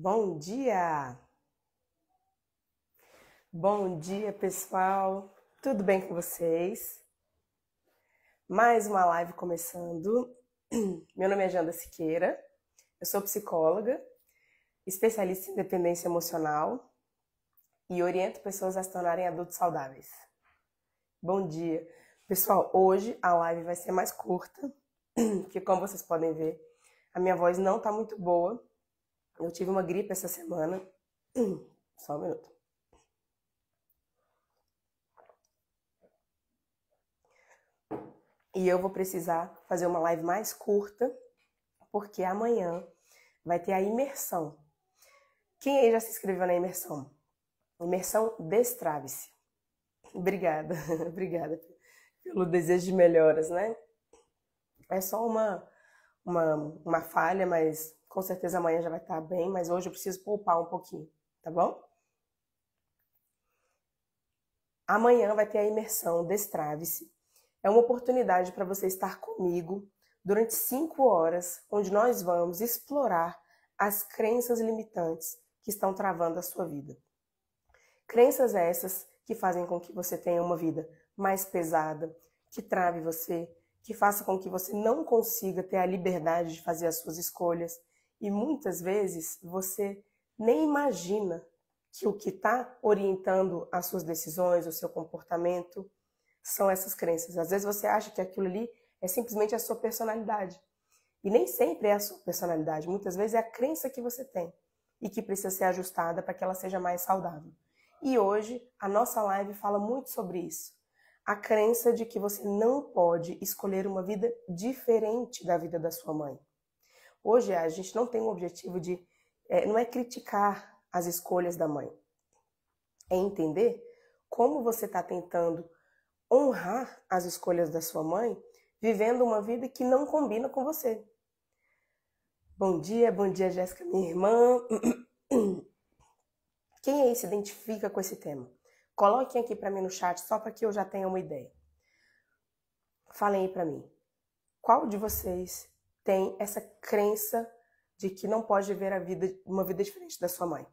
Bom dia! Bom dia, pessoal! Tudo bem com vocês? Mais uma live começando. Meu nome é Janda Siqueira, eu sou psicóloga, especialista em dependência emocional e oriento pessoas a se tornarem adultos saudáveis. Bom dia! Pessoal, hoje a live vai ser mais curta, porque como vocês podem ver, a minha voz não tá muito boa. Eu tive uma gripe essa semana. Só um minuto. E eu vou precisar fazer uma live mais curta, porque amanhã vai ter a imersão. Quem aí já se inscreveu na imersão? Imersão Destrave-se. Obrigada, obrigada pelo desejo de melhoras, né? É só uma falha, mas com certeza amanhã já vai estar bem, mas hoje eu preciso poupar um pouquinho, tá bom? Amanhã vai ter a imersão Destrave-se. É uma oportunidade para você estar comigo durante 5 horas, onde nós vamos explorar as crenças limitantes que estão travando a sua vida. Crenças essas que fazem com que você tenha uma vida mais pesada, que trave você, que faça com que você não consiga ter a liberdade de fazer as suas escolhas. E muitas vezes você nem imagina que o que está orientando as suas decisões, o seu comportamento, são essas crenças. Às vezes você acha que aquilo ali é simplesmente a sua personalidade. E nem sempre é a sua personalidade. Muitas vezes é a crença que você tem e que precisa ser ajustada para que ela seja mais saudável. E hoje a nossa live fala muito sobre isso. A crença de que você não pode escolher uma vida diferente da vida da sua mãe. Hoje a gente não tem o objetivo de... não é criticar as escolhas da mãe. É entender como você está tentando honrar as escolhas da sua mãe, vivendo uma vida que não combina com você. Bom dia, Jéssica, minha irmã. Quem aí se identifica com esse tema? Coloquem aqui para mim no chat, só para que eu já tenha uma ideia. Falem aí para mim. Qual de vocês tem essa crença de que não pode viver uma vida diferente da sua mãe?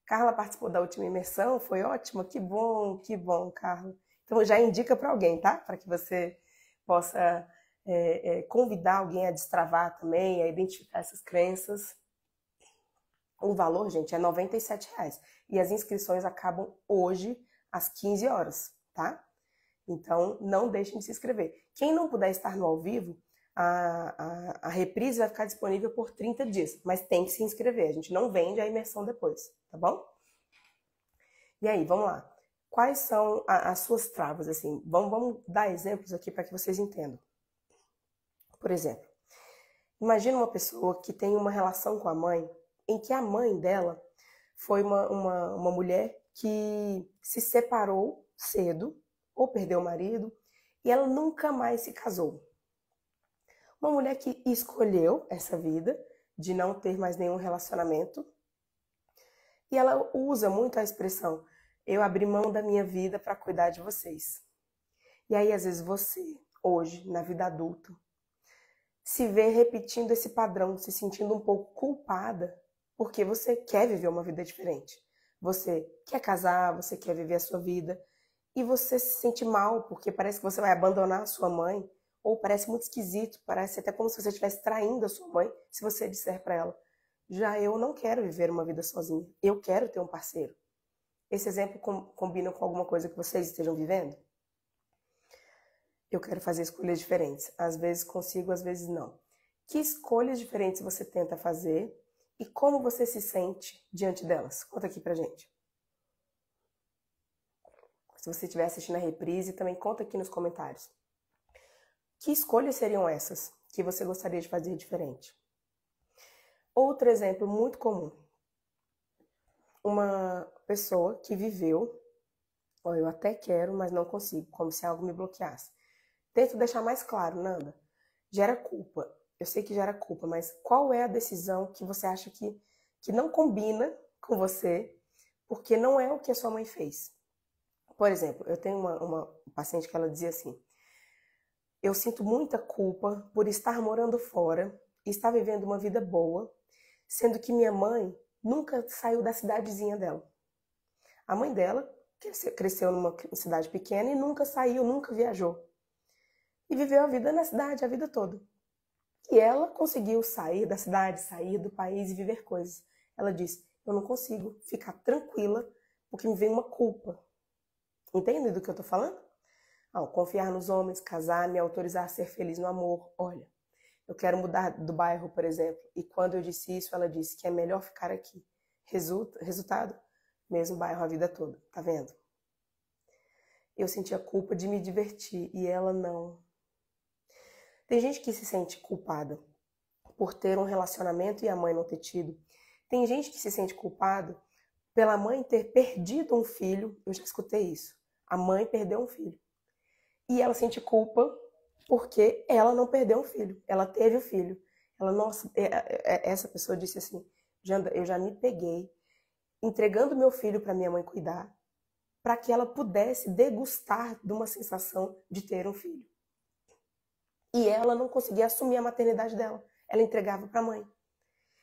Carla participou da última imersão, foi ótimo. Que bom, Carla. Então já indica para alguém, tá? Para que você possa convidar alguém a destravar também, a identificar essas crenças. O valor, gente, é R$ 97,00. E as inscrições acabam hoje às 15 horas, tá? Então não deixem de se inscrever. Quem não puder estar no ao vivo, a reprise vai ficar disponível por 30 dias, mas tem que se inscrever. A gente não vende a imersão depois, tá bom? E aí, vamos lá. Quais são as suas travas, assim? Vamos dar exemplos aqui para que vocês entendam. Por exemplo, imagina uma pessoa que tem uma relação com a mãe, em que a mãe dela foi uma mulher que se separou cedo, ou perdeu o marido, e ela nunca mais se casou. Uma mulher que escolheu essa vida de não ter mais nenhum relacionamento, e ela usa muito a expressão: eu abri mão da minha vida para cuidar de vocês. E aí, às vezes, você, hoje, na vida adulta, se vê repetindo esse padrão, se sentindo um pouco culpada, porque você quer viver uma vida diferente. Você quer casar, você quer viver a sua vida, e você se sente mal, porque parece que você vai abandonar a sua mãe, ou parece muito esquisito, parece até como se você estivesse traindo a sua mãe, se você disser para ela: já eu não quero viver uma vida sozinha, eu quero ter um parceiro. Esse exemplo combina com alguma coisa que vocês estejam vivendo? Eu quero fazer escolhas diferentes. Às vezes consigo, às vezes não. Que escolhas diferentes você tenta fazer e como você se sente diante delas? Conta aqui pra gente. Se você estiver assistindo a reprise, também conta aqui nos comentários. Que escolhas seriam essas que você gostaria de fazer diferente? Outro exemplo muito comum. Uma pessoa que viveu, eu até quero, mas não consigo, como se algo me bloqueasse. Tento deixar mais claro, Nanda. Gera culpa. Eu sei que gera culpa, mas qual é a decisão que você acha que não combina com você, porque não é o que a sua mãe fez? Por exemplo, eu tenho uma paciente que ela dizia assim: eu sinto muita culpa por estar morando fora e estar vivendo uma vida boa, sendo que minha mãe nunca saiu da cidadezinha dela. A mãe dela cresceu numa cidade pequena e nunca saiu, nunca viajou. E viveu a vida na cidade, a vida toda. E ela conseguiu sair da cidade, sair do país e viver coisas. Ela disse, eu não consigo ficar tranquila porque me vem uma culpa. Entende do que eu tô falando? Confiar nos homens, casar, me autorizar a ser feliz no amor. Olha, eu quero mudar do bairro, por exemplo. E quando eu disse isso, ela disse que é melhor ficar aqui. Resultado? Mesmo bairro a vida toda. Tá vendo? Eu sentia culpa de me divertir e ela não. Tem gente que se sente culpada por ter um relacionamento e a mãe não ter tido. Tem gente que se sente culpada pela mãe ter perdido um filho. Eu já escutei isso. A mãe perdeu um filho. E ela sente culpa porque ela não perdeu um filho. Ela teve o filho. Essa pessoa disse assim, Janda, eu já me peguei entregando meu filho para minha mãe cuidar, para que ela pudesse degustar de uma sensação de ter um filho. E ela não conseguia assumir a maternidade dela. Ela entregava para a mãe.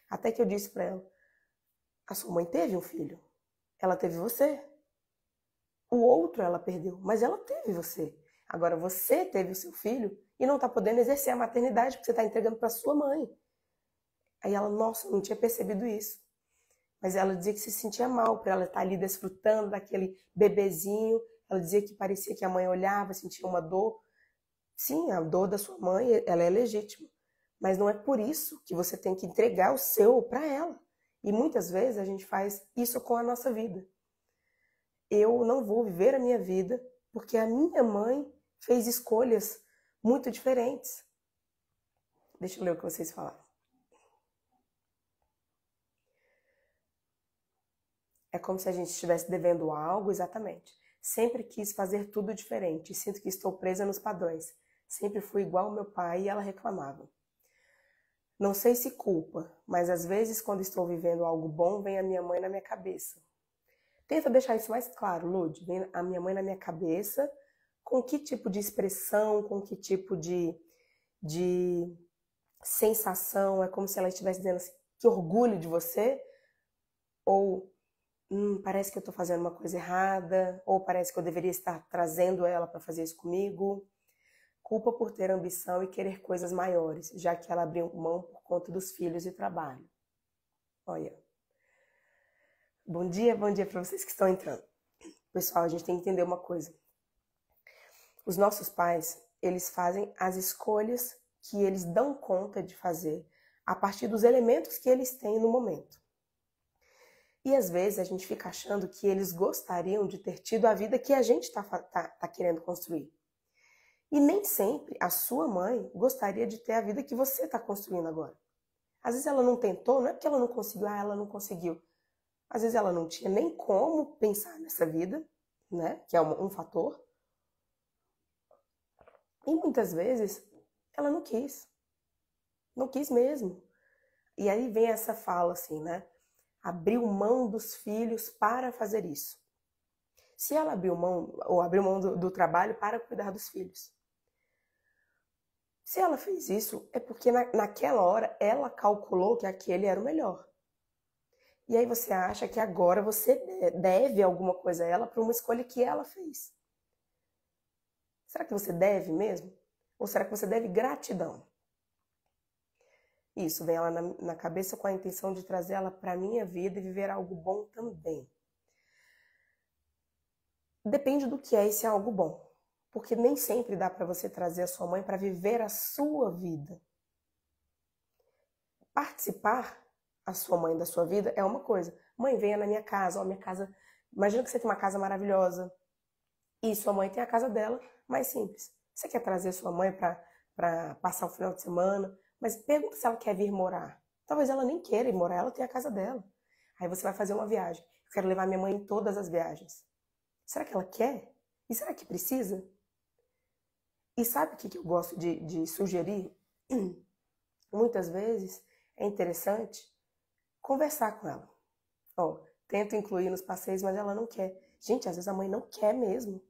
Até que eu disse para ela, a sua mãe teve um filho. Ela teve você. O outro ela perdeu, mas ela teve você. Agora você teve o seu filho e não está podendo exercer a maternidade porque você está entregando para sua mãe. Aí ela, nossa, não tinha percebido isso. Mas ela dizia que se sentia mal por ela estar ali desfrutando daquele bebezinho. Ela dizia que parecia que a mãe olhava, sentia uma dor. Sim, a dor da sua mãe, ela é legítima. Mas não é por isso que você tem que entregar o seu para ela. E muitas vezes a gente faz isso com a nossa vida. Eu não vou viver a minha vida porque a minha mãe fez escolhas muito diferentes. Deixa eu ler o que vocês falaram. É como se a gente estivesse devendo algo, exatamente. Sempre quis fazer tudo diferente e sinto que estou presa nos padrões. Sempre fui igual ao meu pai e ela reclamava. Não sei se culpa, mas às vezes quando estou vivendo algo bom, vem a minha mãe na minha cabeça. Tenta deixar isso mais claro, Lud. Vem a minha mãe na minha cabeça, com que tipo de expressão, com que tipo de sensação. É como se ela estivesse dizendo assim, que orgulho de você, ou parece que eu estou fazendo uma coisa errada, ou parece que eu deveria estar trazendo ela para fazer isso comigo. Culpa por ter ambição e querer coisas maiores, já que ela abriu mão por conta dos filhos e trabalho. Olha. Bom dia para vocês que estão entrando. Pessoal, a gente tem que entender uma coisa. Os nossos pais, eles fazem as escolhas que eles dão conta de fazer a partir dos elementos que eles têm no momento. E às vezes a gente fica achando que eles gostariam de ter tido a vida que a gente está querendo construir. E nem sempre a sua mãe gostaria de ter a vida que você está construindo agora. Às vezes ela não tentou, não é porque ela não conseguiu, ela não conseguiu. Às vezes ela não tinha nem como pensar nessa vida, né? Que é um fator. E muitas vezes ela não quis. Não quis mesmo. E aí vem essa fala assim, né? Abriu mão dos filhos para fazer isso. Se ela abriu mão do trabalho para cuidar dos filhos. Se ela fez isso, é porque naquela hora ela calculou que aquele era o melhor. E aí você acha que agora você deve alguma coisa a ela por uma escolha que ela fez. Será que você deve mesmo? Ou será que você deve gratidão? Isso, vem ela na cabeça com a intenção de trazer ela para a minha vida e viver algo bom também. Depende do que é esse algo bom. Porque nem sempre dá para você trazer a sua mãe para viver a sua vida. Participar a sua mãe da sua vida é uma coisa. Mãe, venha na minha casa. Ó, minha casa. Imagina que você tem uma casa maravilhosa. E sua mãe tem a casa dela, mais simples. Você quer trazer sua mãe para passar o final de semana, mas pergunta se ela quer vir morar. Talvez ela nem queira ir morar, ela tem a casa dela. Aí você vai fazer uma viagem. Eu quero levar minha mãe em todas as viagens. Será que ela quer? E será que precisa? E sabe o que eu gosto de sugerir? Muitas vezes é interessante conversar com ela. Ó, tento incluir nos passeios, mas ela não quer. Gente, às vezes a mãe não quer mesmo.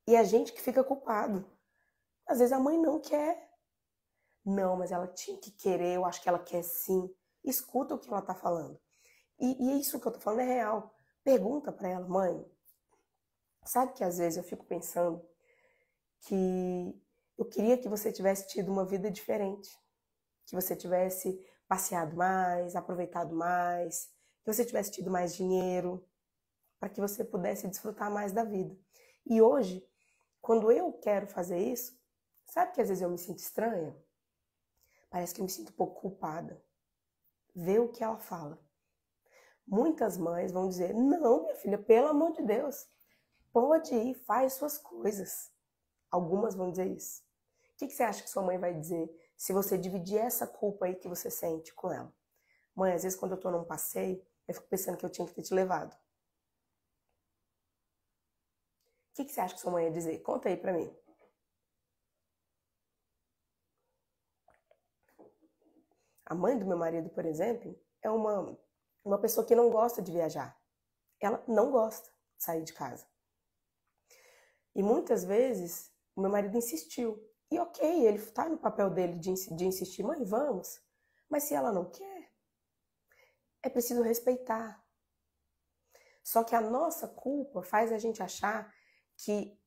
E a gente que fica culpado. Às vezes a mãe não quer. Não, mas ela tinha que querer, eu acho que ela quer sim. Escuta o que ela tá falando. E isso que eu tô falando é real. Pergunta para ela, mãe, sabe que às vezes eu fico pensando que eu queria que você tivesse tido uma vida diferente, que você tivesse passeado mais, aproveitado mais, que você tivesse tido mais dinheiro, para que você pudesse desfrutar mais da vida. E hoje, quando eu quero fazer isso, sabe que às vezes eu me sinto estranha? Parece que eu me sinto um pouco culpada. Vê o que ela fala. Muitas mães vão dizer, não, minha filha, pelo amor de Deus, pode ir, faz suas coisas. Algumas vão dizer isso. O que você acha que sua mãe vai dizer se você dividir essa culpa aí que você sente com ela? Mãe, às vezes quando eu tô num passeio, eu fico pensando que eu tinha que ter te levado. O que você acha que sua mãe ia dizer? Conta aí pra mim. A mãe do meu marido, por exemplo, é uma pessoa que não gosta de viajar. Ela não gosta de sair de casa. E muitas vezes o meu marido insistiu. E ok, ele está no papel dele de insistir, mãe, vamos. Mas se ela não quer, é preciso respeitar. Só que a nossa culpa faz a gente achar que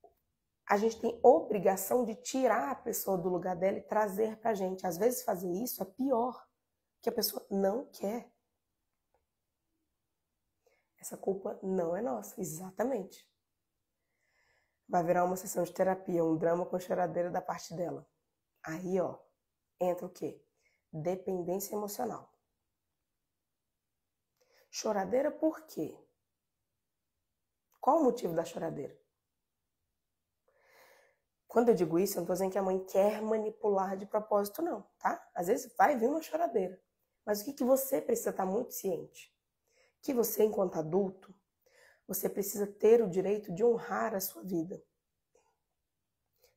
a gente tem obrigação de tirar a pessoa do lugar dela e trazer pra gente. Às vezes fazer isso é pior, que a pessoa não quer. Essa culpa não é nossa, exatamente. Vai virar uma sessão de terapia, um drama com choradeira da parte dela. Aí, ó, entra o quê? Dependência emocional. Choradeira por quê? Qual o motivo da choradeira? Quando eu digo isso, eu não tô dizendo que a mãe quer manipular de propósito, não, tá? Às vezes vai vir uma choradeira. Mas o que você precisa estar muito ciente? Que você, enquanto adulto, você precisa ter o direito de honrar a sua vida.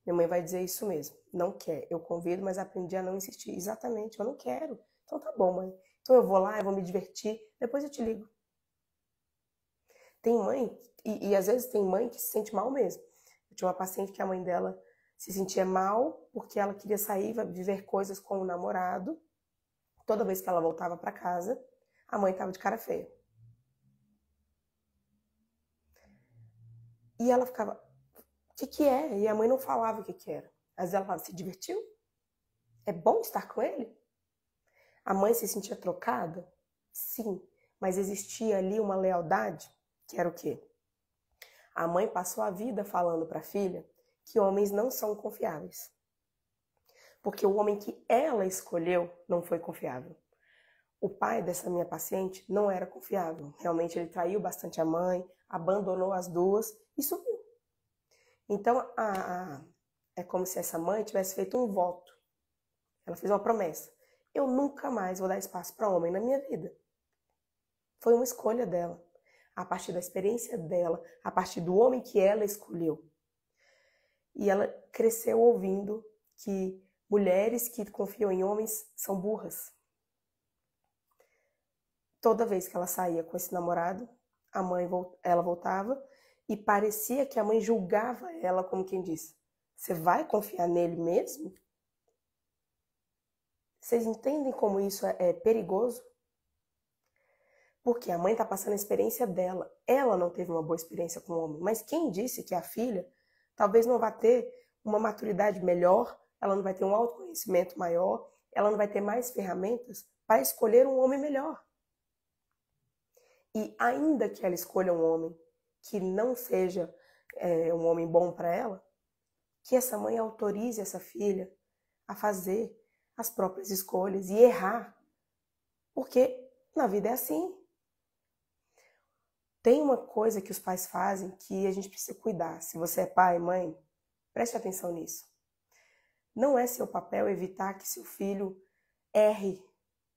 Minha mãe vai dizer isso mesmo. Não quer. Eu convido, mas aprendi a não insistir. Exatamente, eu não quero. Então tá bom, mãe. Então eu vou lá, eu vou me divertir, depois eu te ligo. Tem mãe, e às vezes tem mãe que se sente mal mesmo. Eu tinha uma paciente que a mãe dela se sentia mal porque ela queria sair, viver coisas com o namorado. Toda vez que ela voltava para casa, a mãe estava de cara feia. E ela ficava, o que é? E a mãe não falava o que era. Às vezes ela falava, se divertiu? É bom estar com ele? A mãe se sentia trocada? Sim, mas existia ali uma lealdade, que era o quê? A mãe passou a vida falando para a filha que homens não são confiáveis. Porque o homem que ela escolheu não foi confiável. O pai dessa minha paciente não era confiável. Realmente ele traiu bastante a mãe, abandonou as duas e sumiu. Então é como se essa mãe tivesse feito um voto. Ela fez uma promessa. Eu nunca mais vou dar espaço para homem na minha vida. Foi uma escolha dela. A partir da experiência dela, a partir do homem que ela escolheu. E ela cresceu ouvindo que mulheres que confiam em homens são burras. Toda vez que ela saía com esse namorado, ela voltava e parecia que a mãe julgava ela como quem diz, você vai confiar nele mesmo? Vocês entendem como isso é perigoso? Porque a mãe está passando a experiência dela. Ela não teve uma boa experiência com o homem. Mas quem disse que a filha talvez não vá ter uma maturidade melhor, ela não vai ter um autoconhecimento maior, ela não vai ter mais ferramentas para escolher um homem melhor. E ainda que ela escolha um homem que não seja um homem bom para ela, que essa mãe autorize essa filha a fazer as próprias escolhas e errar. Porque na vida é assim. Tem uma coisa que os pais fazem que a gente precisa cuidar. Se você é pai, mãe, preste atenção nisso. Não é seu papel evitar que seu filho erre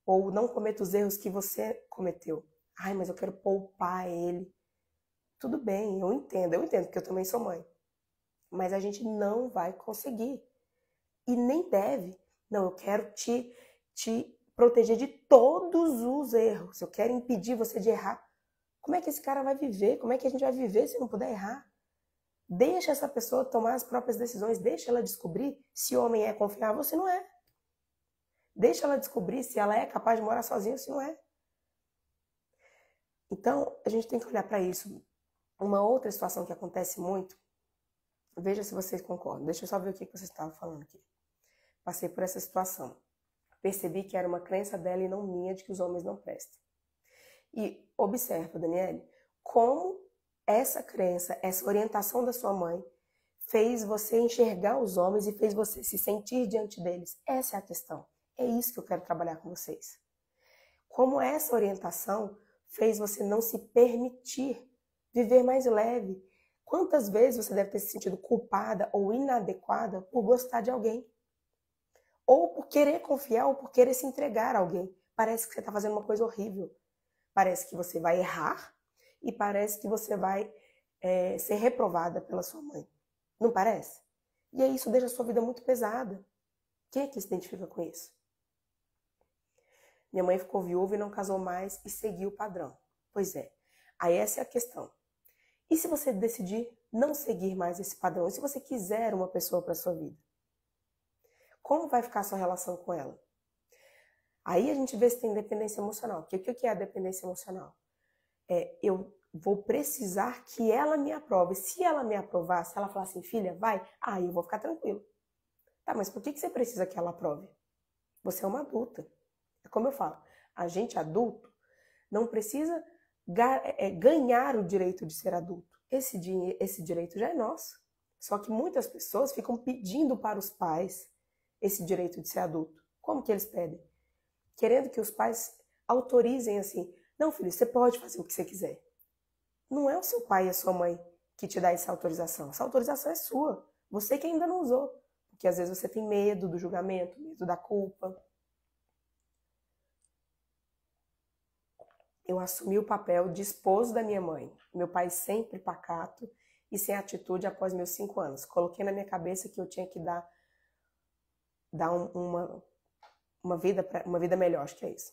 ou não cometa os erros que você cometeu. Ai, mas eu quero poupar ele. Tudo bem, eu entendo porque eu também sou mãe. Mas a gente não vai conseguir. E nem deve. Não, eu quero te proteger de todos os erros. Eu quero impedir você de errar. Como é que esse cara vai viver? Como é que a gente vai viver se não puder errar? Deixa essa pessoa tomar as próprias decisões. Deixa ela descobrir se o homem é confiável ou se não é. Deixa ela descobrir se ela é capaz de morar sozinha ou se não é. Então, a gente tem que olhar para isso. Uma outra situação que acontece muito, veja se vocês concordam. Deixa eu só ver o que vocês estavam falando aqui. Passei por essa situação. Percebi que era uma crença dela e não minha de que os homens não prestam. E observa, Daniele, como essa crença, essa orientação da sua mãe fez você enxergar os homens e fez você se sentir diante deles. Essa é a questão. É isso que eu quero trabalhar com vocês. Como essa orientação fez você não se permitir viver mais leve. Quantas vezes você deve ter se sentido culpada ou inadequada por gostar de alguém? Ou por querer confiar ou por querer se entregar a alguém. Parece que você está fazendo uma coisa horrível. Parece que você vai errar e parece que você vai ser reprovada pela sua mãe. Não parece? E aí isso deixa a sua vida muito pesada. Quem é que se identifica com isso? Minha mãe ficou viúva e não casou mais e seguiu o padrão. Pois é. Aí essa é a questão. E se você decidir não seguir mais esse padrão? E se você quiser uma pessoa para a sua vida? Como vai ficar a sua relação com ela? Aí a gente vê se tem dependência emocional. Porque o que é a dependência emocional? Eu vou precisar que ela me aprove. Se ela me aprovar, se ela falar assim, filha, vai, aí eu vou ficar tranquilo. Tá, mas por que você precisa que ela aprove? Você é uma adulta. É como eu falo, a gente adulto não precisa ganhar o direito de ser adulto. Esse direito já é nosso. Só que muitas pessoas ficam pedindo para os pais esse direito de ser adulto. Como que eles pedem? Querendo que os pais autorizem assim, não, filho, você pode fazer o que você quiser. Não é o seu pai e a sua mãe que te dá essa autorização. Essa autorização é sua. Você que ainda não usou. Porque às vezes você tem medo do julgamento, medo da culpa. Eu assumi o papel de esposo da minha mãe. Meu pai sempre pacato e sem atitude após meus 5 anos. Coloquei na minha cabeça que eu tinha que dar uma vida melhor, acho que é isso.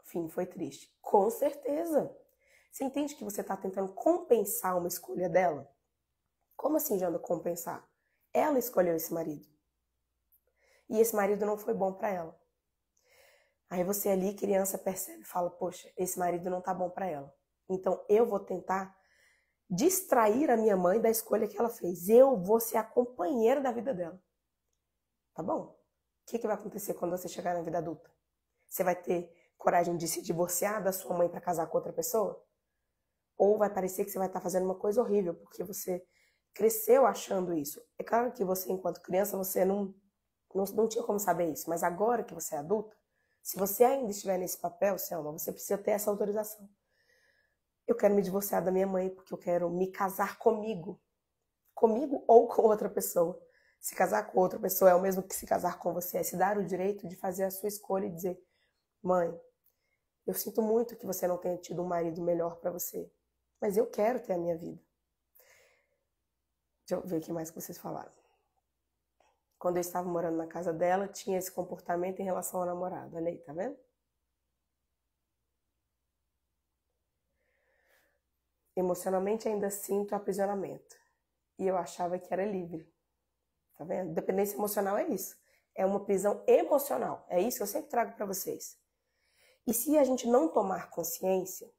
Enfim, foi triste. Com certeza. Você entende que você está tentando compensar uma escolha dela? Como assim, Janda, compensar? Ela escolheu esse marido. E esse marido não foi bom para ela. Aí você ali, criança, percebe e fala, poxa, esse marido não tá bom para ela. Então eu vou tentar distrair a minha mãe da escolha que ela fez. Eu vou ser a companheira da vida dela. Tá bom? O que vai acontecer quando você chegar na vida adulta? Você vai ter coragem de se divorciar da sua mãe para casar com outra pessoa? Ou vai parecer que você vai estar fazendo uma coisa horrível, porque você cresceu achando isso. É claro que você, enquanto criança, você não tinha como saber isso. Mas agora que você é adulta, se você ainda estiver nesse papel, Selma, você precisa ter essa autorização. Eu quero me divorciar da minha mãe porque eu quero me casar comigo. Comigo ou com outra pessoa. Se casar com outra pessoa é o mesmo que se casar com você. É se dar o direito de fazer a sua escolha e dizer, mãe, eu sinto muito que você não tenha tido um marido melhor para você. Mas eu quero ter a minha vida. Deixa eu ver o que mais que vocês falaram. Quando eu estava morando na casa dela, tinha esse comportamento em relação ao namorado. Olha aí, tá vendo? Emocionalmente ainda sinto aprisionamento. E eu achava que era livre. Tá vendo? Dependência emocional é isso. É uma prisão emocional. É isso que eu sempre trago para vocês. E se a gente não tomar consciência,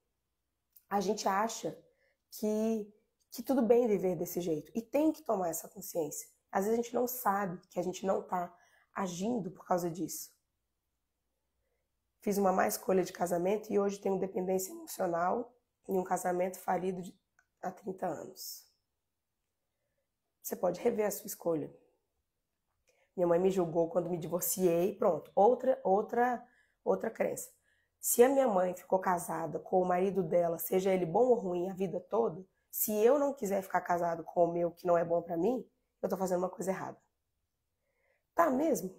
a gente acha que tudo bem viver desse jeito. E tem que tomar essa consciência. Às vezes a gente não sabe que a gente não está agindo por causa disso. Fiz uma má escolha de casamento e hoje tenho dependência emocional em um casamento falido há 30 anos. Você pode rever a sua escolha. Minha mãe me julgou quando me divorciei, pronto, outra crença. Se a minha mãe ficou casada com o marido dela, seja ele bom ou ruim a vida toda, se eu não quiser ficar casado com o meu que não é bom para mim, eu tô fazendo uma coisa errada. Tá mesmo?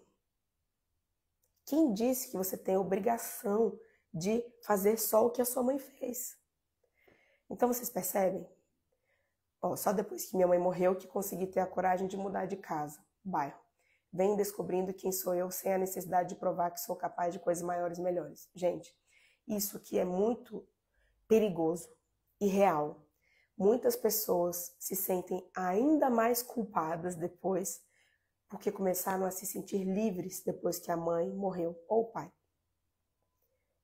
Quem disse que você tem a obrigação de fazer só o que a sua mãe fez? Então vocês percebem? Só depois que minha mãe morreu que consegui ter a coragem de mudar de casa, bairro. Venho descobrindo quem sou eu sem a necessidade de provar que sou capaz de coisas maiores e melhores. Gente, isso aqui é muito perigoso e real. Muitas pessoas se sentem ainda mais culpadas depois porque começaram a se sentir livres depois que a mãe morreu ou o pai.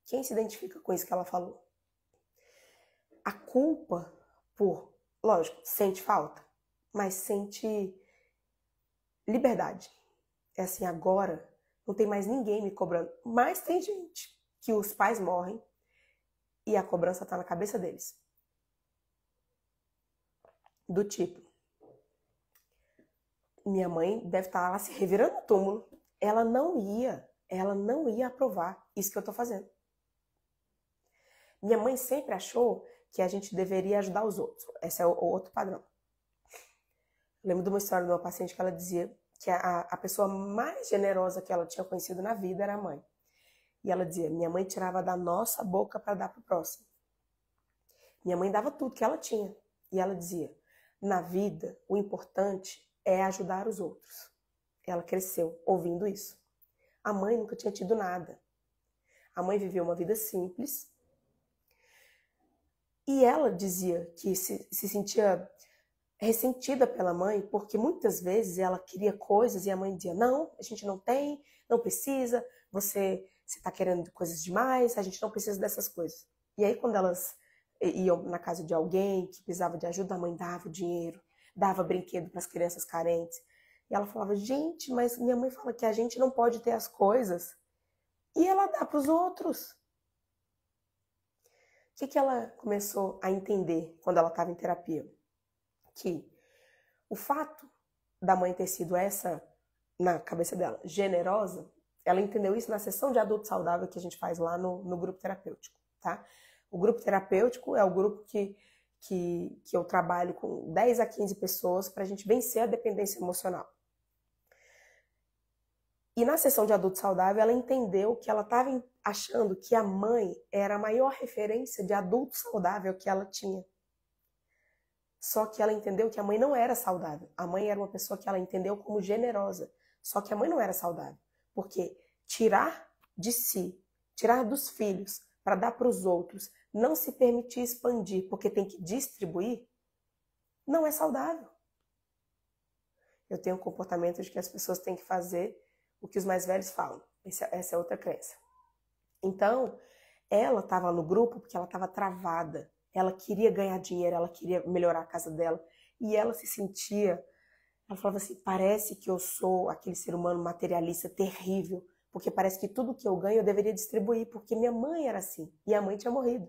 Quem se identifica com isso que ela falou? a culpa por, lógico, sente falta, mas sente liberdade. É assim, agora não tem mais ninguém me cobrando. Mas tem gente que os pais morrem e a cobrança tá na cabeça deles. Do tipo, minha mãe deve estar lá se revirando no túmulo. Ela não ia aprovar isso que eu tô fazendo. Minha mãe sempre achou que a gente deveria ajudar os outros. Esse é o outro padrão. Eu lembro de uma história de uma paciente que ela dizia que a pessoa mais generosa que ela tinha conhecido na vida era a mãe. E ela dizia, minha mãe tirava da nossa boca para dar pro próximo. Minha mãe dava tudo que ela tinha. E ela dizia, na vida, o importante é ajudar os outros. Ela cresceu ouvindo isso. A mãe nunca tinha tido nada. A mãe viveu uma vida simples. E ela dizia que se sentia ressentida pela mãe, porque muitas vezes ela queria coisas e a mãe dizia, não, a gente não tem, não precisa, você está querendo coisas demais, a gente não precisa dessas coisas. E aí quando elas iam na casa de alguém que precisava de ajuda, a mãe dava o dinheiro, dava brinquedo para as crianças carentes. E ela falava, gente, mas minha mãe fala que a gente não pode ter as coisas e ela dá para os outros. O que ela começou a entender quando ela estava em terapia? Que o fato da mãe ter sido essa, na cabeça dela, generosa, ela entendeu isso na sessão de adulto saudável que a gente faz lá no grupo terapêutico, tá? O grupo terapêutico é o grupo que eu trabalho com 10 a 15 pessoas para a gente vencer a dependência emocional. E na sessão de adulto saudável, ela entendeu que ela estava achando que a mãe era a maior referência de adulto saudável que ela tinha. Só que ela entendeu que a mãe não era saudável. A mãe era uma pessoa que ela entendeu como generosa. Só que a mãe não era saudável. Porque tirar de si, tirar dos filhos para dar para os outros, não se permitir expandir porque tem que distribuir, não é saudável. Eu tenho um comportamento de que as pessoas têm que fazer o que os mais velhos falam. Essa é outra crença. Então, ela estava no grupo porque ela estava travada. Ela queria ganhar dinheiro, ela queria melhorar a casa dela. E ela se sentia, ela falava assim, parece que eu sou aquele ser humano materialista terrível, porque parece que tudo que eu ganho eu deveria distribuir, porque minha mãe era assim, e a mãe tinha morrido.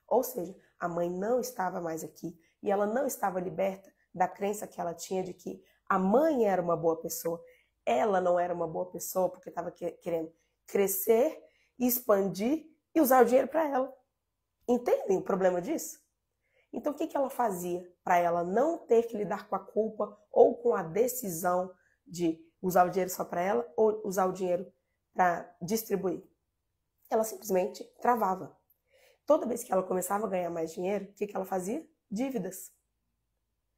Ou seja, a mãe não estava mais aqui, e ela não estava liberta da crença que ela tinha de que a mãe era uma boa pessoa. Ela não era uma boa pessoa porque estava querendo crescer, expandir e usar o dinheiro para ela. Entendem o problema disso? Então, o que ela fazia para ela não ter que lidar com a culpa ou com a decisão de usar o dinheiro só para ela ou usar o dinheiro para distribuir? Ela simplesmente travava. Toda vez que ela começava a ganhar mais dinheiro, o que ela fazia? Dívidas.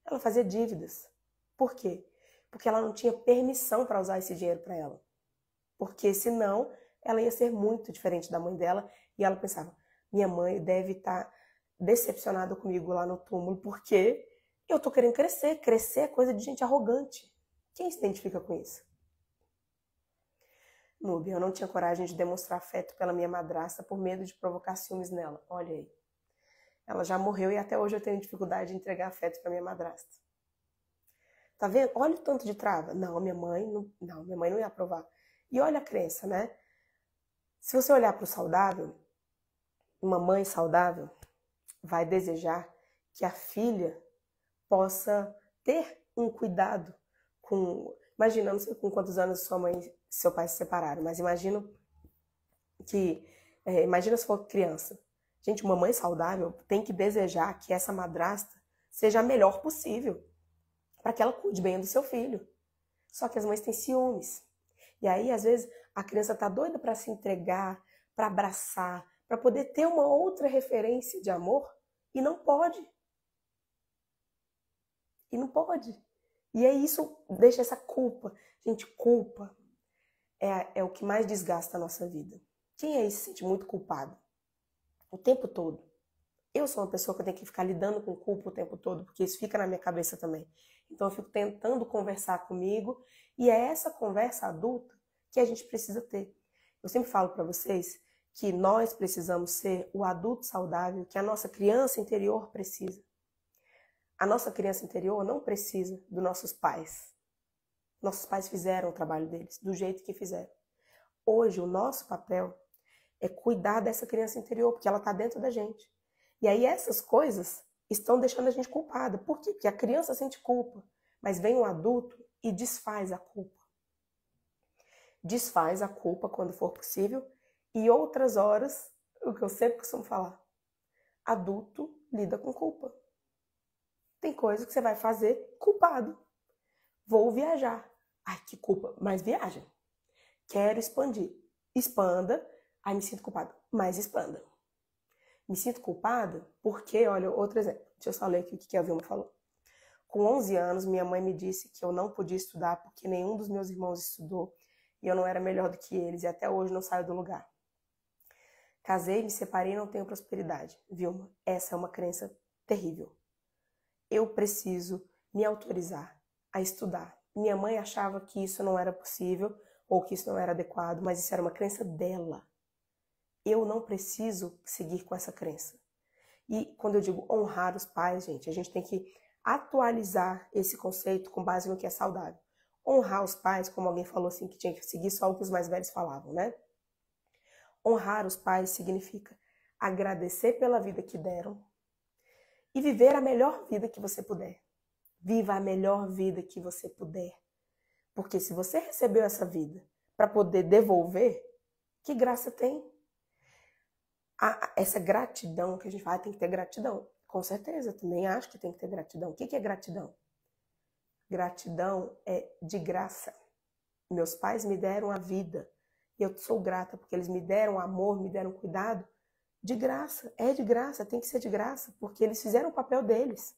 Ela fazia dívidas. Por quê? Porque ela não tinha permissão para usar esse dinheiro para ela. Porque senão ela ia ser muito diferente da mãe dela e ela pensava, minha mãe deve estar decepcionada comigo lá no túmulo porque eu tô querendo crescer. Crescer é coisa de gente arrogante. Quem se identifica com isso? Núbia, eu não tinha coragem de demonstrar afeto pela minha madrasta por medo de provocar ciúmes nela. Olha aí. Ela já morreu e até hoje eu tenho dificuldade de entregar afeto para minha madrasta. Tá vendo? Olha o tanto de trava. Não, minha mãe não ia aprovar. E olha a crença, né? Se você olhar para o saudável, uma mãe saudável vai desejar que a filha possa ter um cuidado com... Imagina, não sei com quantos anos sua mãe e seu pai se separaram, mas imagina se for criança. Gente, uma mãe saudável tem que desejar que essa madrasta seja a melhor possível para que ela cuide bem do seu filho. Só que as mães têm ciúmes. E aí, às vezes, a criança tá doida para se entregar, para abraçar, para poder ter uma outra referência de amor e não pode. E não pode. E aí isso deixa essa culpa. Gente, culpa é o que mais desgasta a nossa vida. Quem aí se sente muito culpado? O tempo todo. Eu sou uma pessoa que eu tenho que ficar lidando com culpa o tempo todo, porque isso fica na minha cabeça também. Então eu fico tentando conversar comigo e é essa conversa adulta que a gente precisa ter. Eu sempre falo para vocês que nós precisamos ser o adulto saudável que a nossa criança interior precisa. A nossa criança interior não precisa dos nossos pais. Nossos pais fizeram o trabalho deles, do jeito que fizeram. Hoje, o nosso papel é cuidar dessa criança interior, porque ela está dentro da gente. E aí essas coisas estão deixando a gente culpada. Por quê? Porque a criança sente culpa, mas vem um adulto e desfaz a culpa. Desfaz a culpa quando for possível e outras horas, o que eu sempre costumo falar, adulto lida com culpa. Tem coisa que você vai fazer culpado. Vou viajar. Ai, que culpa, mas viaja. Quero expandir. Expanda. Ai, me sinto culpada, mas expanda. Me sinto culpada porque, olha, outro exemplo. Deixa eu só ler aqui o que a Vilma falou. Com 11 anos, minha mãe me disse que eu não podia estudar porque nenhum dos meus irmãos estudou e eu não era melhor do que eles e até hoje não saio do lugar. Casei, me separei e não tenho prosperidade. Vilma, essa é uma crença terrível. Eu preciso me autorizar a estudar. Minha mãe achava que isso não era possível ou que isso não era adequado, mas isso era uma crença dela. Eu não preciso seguir com essa crença. E quando eu digo honrar os pais, gente, a gente tem que atualizar esse conceito com base no que é saudável. Honrar os pais, como alguém falou assim, que tinha que seguir só o que os mais velhos falavam, né? Honrar os pais significa agradecer pela vida que deram e viver a melhor vida que você puder. Viva a melhor vida que você puder. Porque se você recebeu essa vida para poder devolver, que graça tem? Essa gratidão que a gente fala, tem que ter gratidão. Com certeza, também acho que tem que ter gratidão. O que é gratidão? Gratidão é de graça. Meus pais me deram a vida. E eu sou grata porque eles me deram amor, me deram cuidado. De graça. É de graça, tem que ser de graça. Porque eles fizeram o papel deles.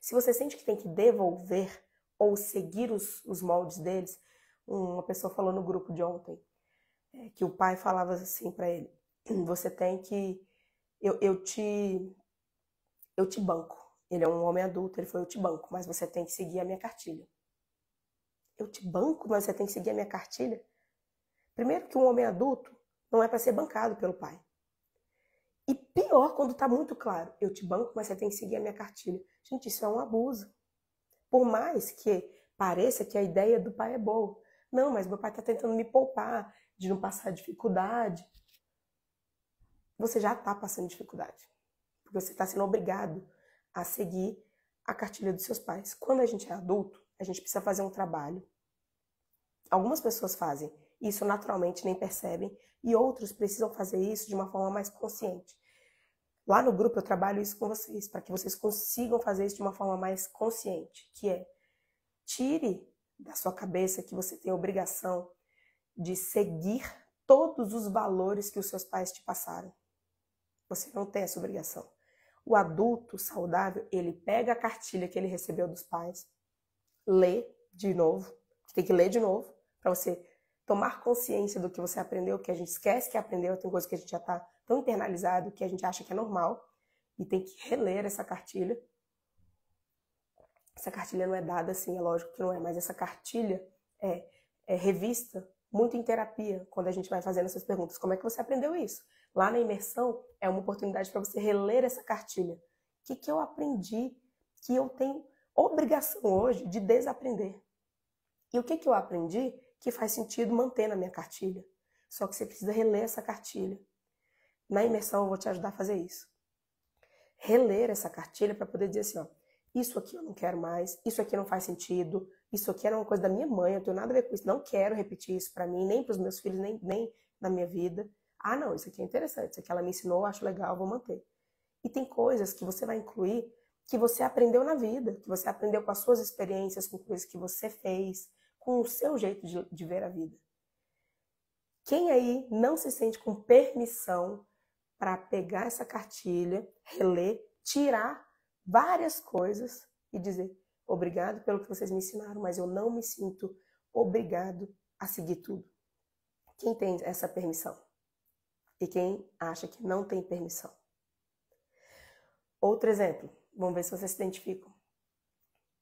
Se você sente que tem que devolver ou seguir os moldes deles, uma pessoa falou no grupo de ontem que o pai falava assim para ele: você tem que... Eu te banco. Ele é um homem adulto, ele falou: eu te banco, mas você tem que seguir a minha cartilha. Eu te banco, mas você tem que seguir a minha cartilha? Primeiro que um homem adulto não é para ser bancado pelo pai. E pior quando tá muito claro: eu te banco, mas você tem que seguir a minha cartilha. Gente, isso é um abuso. Por mais que pareça que a ideia do pai é boa. Não, mas meu pai tá tentando me poupar de não passar dificuldade. Você já tá passando dificuldade. Porque você está sendo obrigado a seguir a cartilha dos seus pais. Quando a gente é adulto, a gente precisa fazer um trabalho. Algumas pessoas fazem isso naturalmente, nem percebem, e outros precisam fazer isso de uma forma mais consciente. Lá no grupo eu trabalho isso com vocês, para que vocês consigam fazer isso de uma forma mais consciente, que é: tire da sua cabeça que você tem a obrigação de seguir todos os valores que os seus pais te passaram. Você não tem essa obrigação. O adulto saudável, ele pega a cartilha que ele recebeu dos pais, lê de novo, tem que ler de novo, para você tomar consciência do que você aprendeu, que a gente esquece que aprendeu, tem coisas que a gente já está tão internalizado que a gente acha que é normal, e tem que reler essa cartilha. Essa cartilha não é dada assim, é lógico que não é, mas essa cartilha é revista muito em terapia, quando a gente vai fazendo essas perguntas. Como é que você aprendeu isso? Lá na imersão é uma oportunidade para você reler essa cartilha. O que eu aprendi que eu tenho obrigação hoje de desaprender? E o que eu aprendi que faz sentido manter na minha cartilha? Só que você precisa reler essa cartilha. Na imersão eu vou te ajudar a fazer isso. Reler essa cartilha para poder dizer assim, ó, isso aqui eu não quero mais, isso aqui não faz sentido, isso aqui era uma coisa da minha mãe, eu não tenho nada a ver com isso, não quero repetir isso para mim, nem para os meus filhos, nem na minha vida. Ah, não, isso aqui é interessante, isso aqui ela me ensinou, acho legal, vou manter. E tem coisas que você vai incluir que você aprendeu na vida, que você aprendeu com as suas experiências, com coisas que você fez, com o seu jeito de ver a vida. Quem aí não se sente com permissão para pegar essa cartilha, reler, tirar várias coisas e dizer: obrigado pelo que vocês me ensinaram, mas eu não me sinto obrigado a seguir tudo? Quem tem essa permissão? E quem acha que não tem permissão? Outro exemplo, vamos ver se vocês se identificam.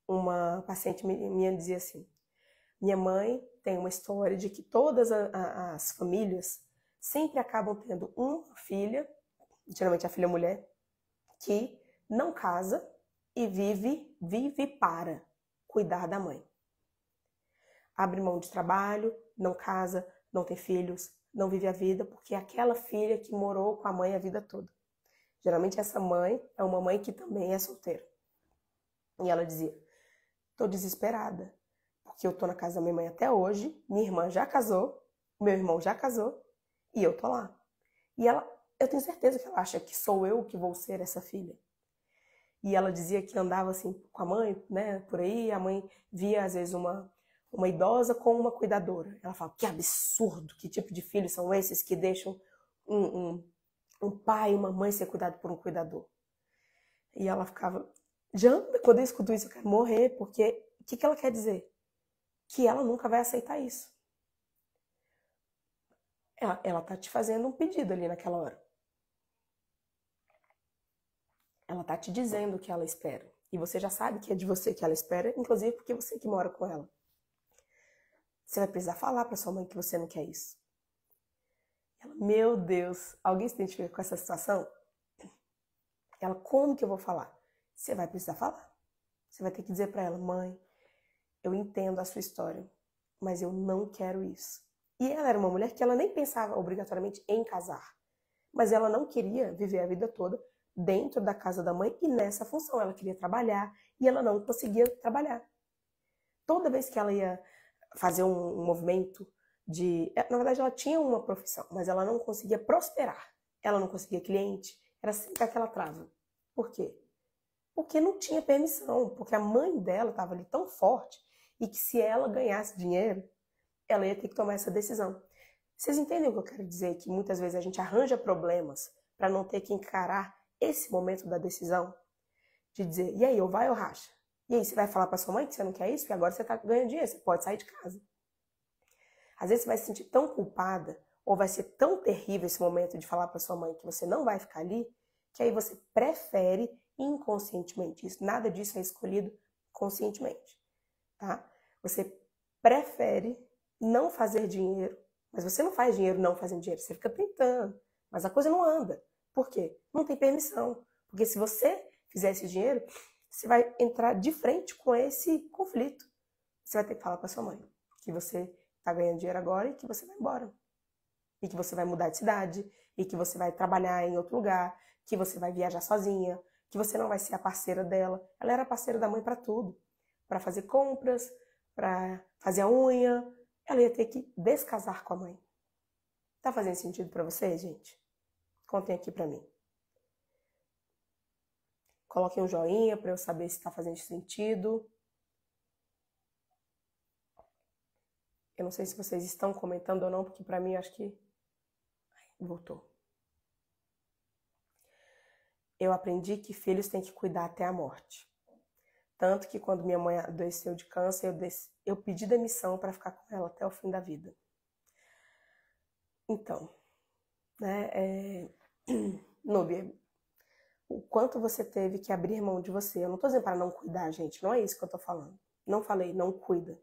Uma paciente minha dizia assim: minha mãe tem uma história de que todas as famílias sempre acabam tendo uma filha, geralmente a filha mulher, que não casa e vive para cuidar da mãe. Abre mão de trabalho, não casa, não tem filhos, não vive a vida, porque é aquela filha que morou com a mãe a vida toda. Geralmente essa mãe é uma mãe que também é solteira. E ela dizia, tô desesperada, porque eu tô na casa da minha mãe até hoje, minha irmã já casou, meu irmão já casou, e eu tô lá. E eu tenho certeza que ela acha que sou eu que vou ser essa filha. E ela dizia que andava assim com a mãe, né, por aí, a mãe via às vezes uma idosa com uma cuidadora. Ela fala, que absurdo, que tipo de filhos são esses que deixam um pai e uma mãe ser cuidado por um cuidador. E ela ficava, Janda, quando eu escuto isso eu quero morrer, porque o que ela quer dizer? Que ela nunca vai aceitar isso. Ela tá te fazendo um pedido ali naquela hora. Ela tá te dizendo o que ela espera. E você já sabe que é de você que ela espera, inclusive porque você que mora com ela. Você vai precisar falar para sua mãe que você não quer isso. Ela, meu Deus, alguém se identifica com essa situação? Ela, como que eu vou falar? Você vai precisar falar. Você vai ter que dizer para ela, mãe, eu entendo a sua história, mas eu não quero isso. E ela era uma mulher que ela nem pensava obrigatoriamente em casar. Mas ela não queria viver a vida toda dentro da casa da mãe e nessa função. Ela queria trabalhar e ela não conseguia trabalhar. Toda vez que ela ia fazer um movimento de... Na verdade, ela tinha uma profissão, mas ela não conseguia prosperar. Ela não conseguia cliente. Era sempre aquela trava. Por quê? Porque não tinha permissão. Porque a mãe dela estava ali tão forte e que se ela ganhasse dinheiro, ela ia ter que tomar essa decisão. Vocês entendem o que eu quero dizer? Que muitas vezes a gente arranja problemas para não ter que encarar esse momento da decisão de dizer, e aí, ou vai ou racha? E aí, você vai falar para sua mãe que você não quer isso? Porque agora você está ganhando dinheiro, você pode sair de casa. Às vezes você vai se sentir tão culpada, ou vai ser tão terrível esse momento de falar para sua mãe que você não vai ficar ali, que aí você prefere inconscientemente. Nada disso é escolhido conscientemente, tá? Você prefere não fazer dinheiro, mas você não faz dinheiro não fazendo dinheiro, você fica tentando, mas a coisa não anda. Por quê? Não tem permissão. Porque se você fizer esse dinheiro, você vai entrar de frente com esse conflito. Você vai ter que falar para sua mãe que você está ganhando dinheiro agora e que você vai embora. E que você vai mudar de cidade, e que você vai trabalhar em outro lugar, que você vai viajar sozinha, que você não vai ser a parceira dela. Ela era a parceira da mãe para tudo. Para fazer compras, para fazer a unha. Ela ia ter que descasar com a mãe. Tá fazendo sentido para vocês, gente? Contem aqui para mim. Coloquem um joinha para eu saber se está fazendo sentido. Eu não sei se vocês estão comentando ou não, porque para mim acho que... voltou. Eu aprendi que filhos têm que cuidar até a morte. Tanto que quando minha mãe adoeceu de câncer, eu pedi demissão para ficar com ela até o fim da vida. Então, né, Núbia, o quanto você teve que abrir mão de você. Eu não tô dizendo para não cuidar, gente, não é isso que eu tô falando. Não falei, não cuida.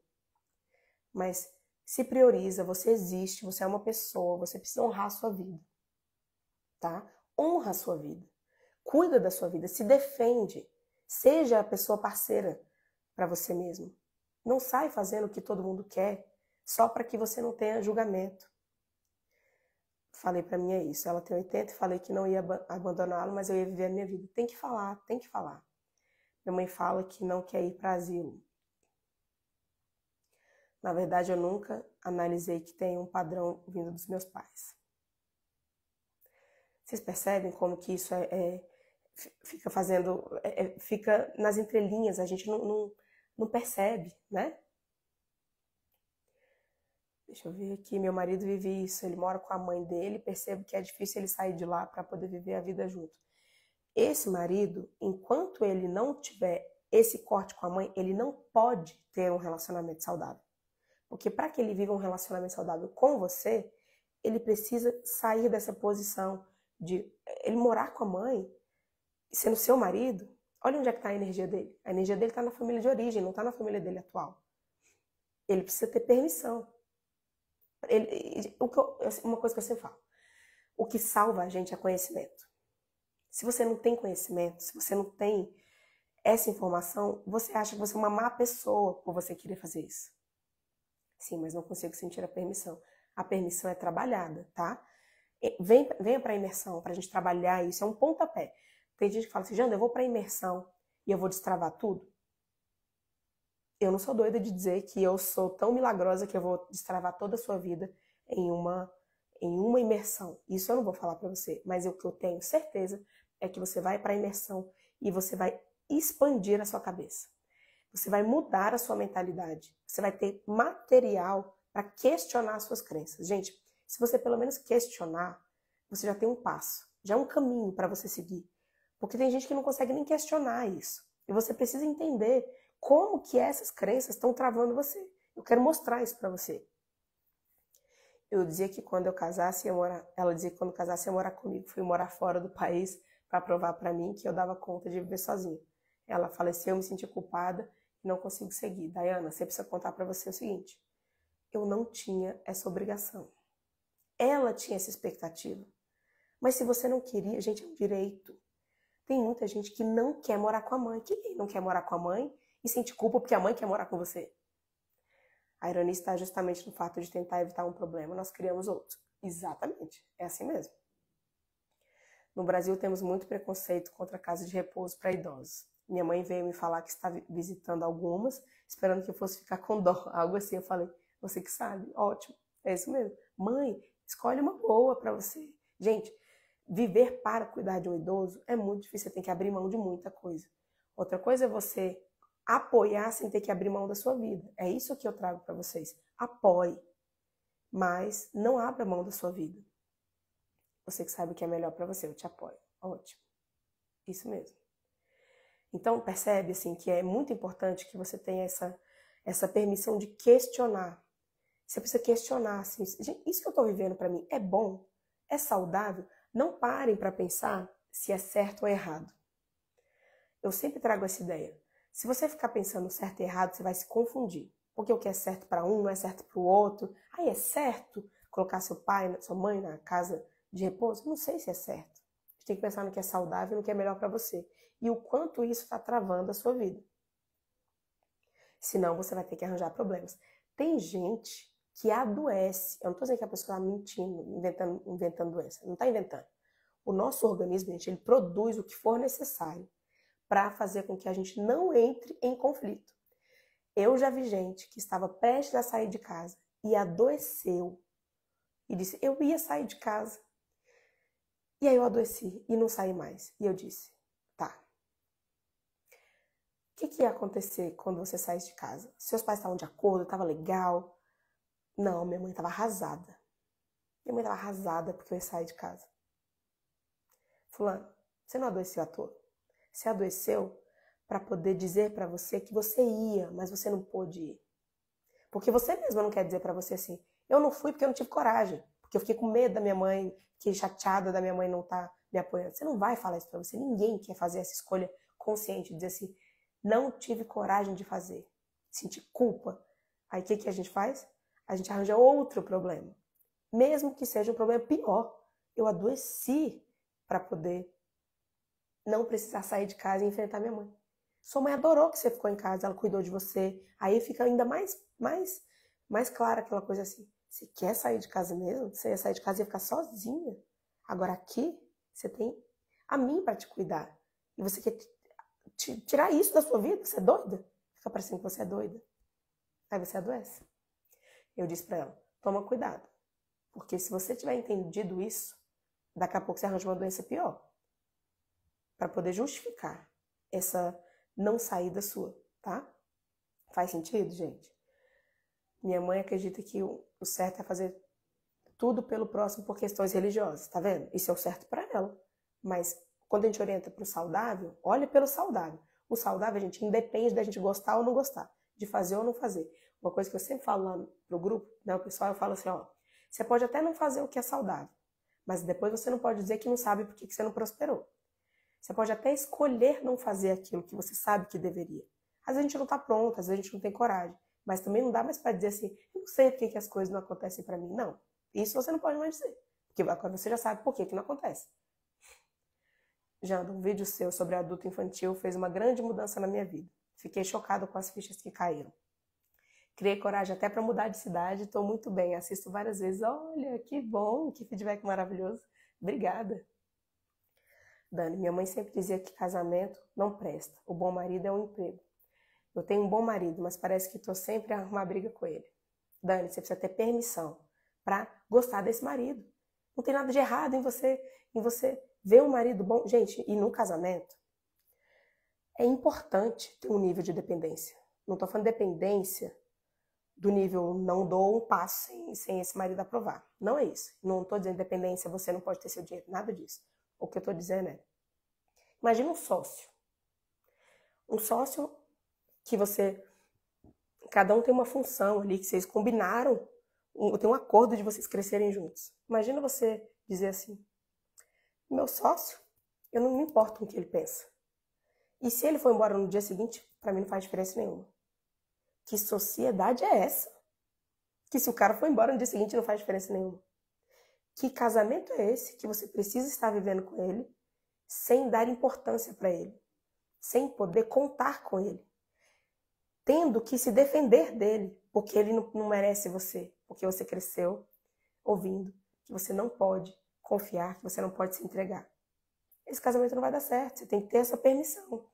Mas se prioriza, você existe, você é uma pessoa, você precisa honrar a sua vida, tá? Honra a sua vida. Cuida da sua vida, se defende. Seja a pessoa parceira para você mesmo. Não sai fazendo o que todo mundo quer só para que você não tenha julgamento. Falei para mim é isso. Ela tem 80 e falei que não ia abandoná-lo, mas eu ia viver a minha vida. Tem que falar, tem que falar. Minha mãe fala que não quer ir para asilo. Na verdade, eu nunca analisei que tem um padrão vindo dos meus pais. Vocês percebem como que isso fica fazendo, fica nas entrelinhas, a gente não percebe, né? Deixa eu ver aqui, meu marido vive isso, ele mora com a mãe dele, percebo que é difícil ele sair de lá para poder viver a vida junto. Esse marido, enquanto ele não tiver esse corte com a mãe, ele não pode ter um relacionamento saudável. Porque para que ele viva um relacionamento saudável com você, ele precisa sair dessa posição de ele morar com a mãe, sendo seu marido. Olha onde é que está a energia dele. A energia dele está na família de origem, não está na família dele atual. Ele precisa ter permissão. Uma coisa que eu sempre falo. O que salva a gente é conhecimento. Se você não tem conhecimento, se você não tem essa informação, você acha que você é uma má pessoa por você querer fazer isso. Sim, mas não consigo sentir a permissão. A permissão é trabalhada, tá? Venha para a imersão, para a gente trabalhar isso. É um pontapé. Tem gente que fala assim, Janda, eu vou para a imersão e eu vou destravar tudo. Eu não sou doida de dizer que eu sou tão milagrosa que eu vou destravar toda a sua vida em uma imersão. Isso eu não vou falar para você, mas o que eu tenho certeza é que você vai para a imersão e você vai expandir a sua cabeça. Você vai mudar a sua mentalidade. Você vai ter material para questionar as suas crenças. Gente, se você pelo menos questionar, você já tem um passo, já é um caminho para você seguir. Porque tem gente que não consegue nem questionar isso. E você precisa entender como que essas crenças estão travando você. Eu quero mostrar isso para você. Eu dizia que quando eu casasse, ela dizia que quando casasse ia morar comigo. Fui morar fora do país para provar para mim que eu dava conta de viver sozinha. Ela faleceu, eu me senti culpada e não consigo seguir. Dayana, você precisa contar para você o seguinte. Eu não tinha essa obrigação. Ela tinha essa expectativa. Mas se você não queria, gente, é um direito. Tem muita gente que não quer morar com a mãe. Quem não quer morar com a mãe e sente culpa porque a mãe quer morar com você? A ironia está justamente no fato de tentar evitar um problema, nós criamos outro. Exatamente, é assim mesmo. No Brasil temos muito preconceito contra a casa de repouso para idosos. Minha mãe veio me falar que está visitando algumas, esperando que eu fosse ficar com dó, algo assim. Eu falei, você que sabe, ótimo, é isso mesmo. Mãe, escolhe uma boa para você. Gente, viver para cuidar de um idoso é muito difícil, você tem que abrir mão de muita coisa. Outra coisa é você apoiar sem ter que abrir mão da sua vida. É isso que eu trago para vocês. Apoie, mas não abra mão da sua vida. Você que sabe o que é melhor para você, eu te apoio. Ótimo. Isso mesmo. Então, percebe assim que é muito importante que você tenha essa permissão de questionar. Você precisa questionar assim, isso que eu estou vivendo para mim é bom? É saudável? Não parem para pensar se é certo ou errado. Eu sempre trago essa ideia. Se você ficar pensando certo e errado, você vai se confundir. Porque o que é certo para um não é certo para o outro. Aí é certo colocar seu pai, sua mãe na casa de repouso? Não sei se é certo. A gente tem que pensar no que é saudável e no que é melhor para você. E o quanto isso está travando a sua vida. Senão você vai ter que arranjar problemas. Tem gente que adoece. Eu não estou dizendo que a pessoa está mentindo, inventando doença. Não está inventando. O nosso organismo, gente, ele produz o que for necessário para fazer com que a gente não entre em conflito. Eu já vi gente que estava prestes a sair de casa e adoeceu e disse, eu ia sair de casa. E aí eu adoeci e não saí mais. E eu disse, tá. O que ia acontecer quando você saísse de casa? Seus pais estavam de acordo, estava legal? Não, minha mãe estava arrasada. Minha mãe estava arrasada porque eu ia sair de casa. Fulano, você não adoeceu à toa? Você adoeceu para poder dizer para você que você ia, mas você não pôde ir. Porque você mesma não quer dizer para você assim, eu não fui porque eu não tive coragem, porque eu fiquei com medo da minha mãe, fiquei chateada da minha mãe não estar me apoiando. Você não vai falar isso para você, ninguém quer fazer essa escolha consciente, dizer assim, não tive coragem de fazer, sentir culpa. Aí o que a gente faz? A gente arranja outro problema, mesmo que seja um problema pior. Eu adoeci para poder não precisar sair de casa e enfrentar minha mãe. Sua mãe adorou que você ficou em casa, ela cuidou de você. Aí fica ainda mais clara aquela coisa assim. Você quer sair de casa mesmo? Você ia sair de casa e ia ficar sozinha. Agora aqui, você tem a mim para te cuidar. E você quer tirar isso da sua vida? Você é doida? Fica parecendo que você é doida. Aí você adoece. Eu disse para ela, toma cuidado. Porque se você tiver entendido isso, daqui a pouco você arranja uma doença pior. Para poder justificar essa não saída sua, tá? Faz sentido, gente? Minha mãe acredita que o certo é fazer tudo pelo próximo por questões religiosas, tá vendo? Isso é o certo para ela. Mas quando a gente orienta para o saudável, olha pelo saudável. O saudável, gente, independe da gente gostar ou não gostar, de fazer ou não fazer. Uma coisa que eu sempre falo lá pro grupo, né, o pessoal, eu falo assim, ó, você pode até não fazer o que é saudável, mas depois você não pode dizer que não sabe por que você não prosperou. Você pode até escolher não fazer aquilo que você sabe que deveria. Às vezes a gente não está pronto, às vezes a gente não tem coragem. Mas também não dá mais para dizer assim, eu não sei por que as coisas não acontecem para mim. Não, isso você não pode mais dizer. Que agora você já sabe por que não acontece. Janda, um vídeo seu sobre adulto infantil fez uma grande mudança na minha vida. Fiquei chocado com as fichas que caíram. Criei coragem até para mudar de cidade, estou muito bem. Assisto várias vezes. Olha, que bom, que feedback maravilhoso. Obrigada. Dani, minha mãe sempre dizia que casamento não presta. O bom marido é um emprego. Eu tenho um bom marido, mas parece que estou sempre a arrumar briga com ele. Dani, você precisa ter permissão para gostar desse marido. Não tem nada de errado em você ver um marido bom. Gente, e no casamento, é importante ter um nível de dependência. Não estou falando de dependência do nível não dou um passo sem esse marido aprovar. Não é isso. Não estou dizendo dependência, você não pode ter seu dinheiro. Nada disso. O que eu estou dizendo é, imagina um sócio. Um sócio que cada um tem uma função ali, que vocês combinaram, tem um acordo de vocês crescerem juntos. Imagina você dizer assim, meu sócio, eu não me importo com o que ele pensa. E se ele for embora no dia seguinte, para mim não faz diferença nenhuma. Que sociedade é essa? Que se o cara for embora no dia seguinte não faz diferença nenhuma. Que casamento é esse que você precisa estar vivendo com ele sem dar importância para ele, sem poder contar com ele, tendo que se defender dele, porque ele não merece você, porque você cresceu ouvindo que você não pode confiar, que você não pode se entregar. Esse casamento não vai dar certo, você tem que ter essa permissão.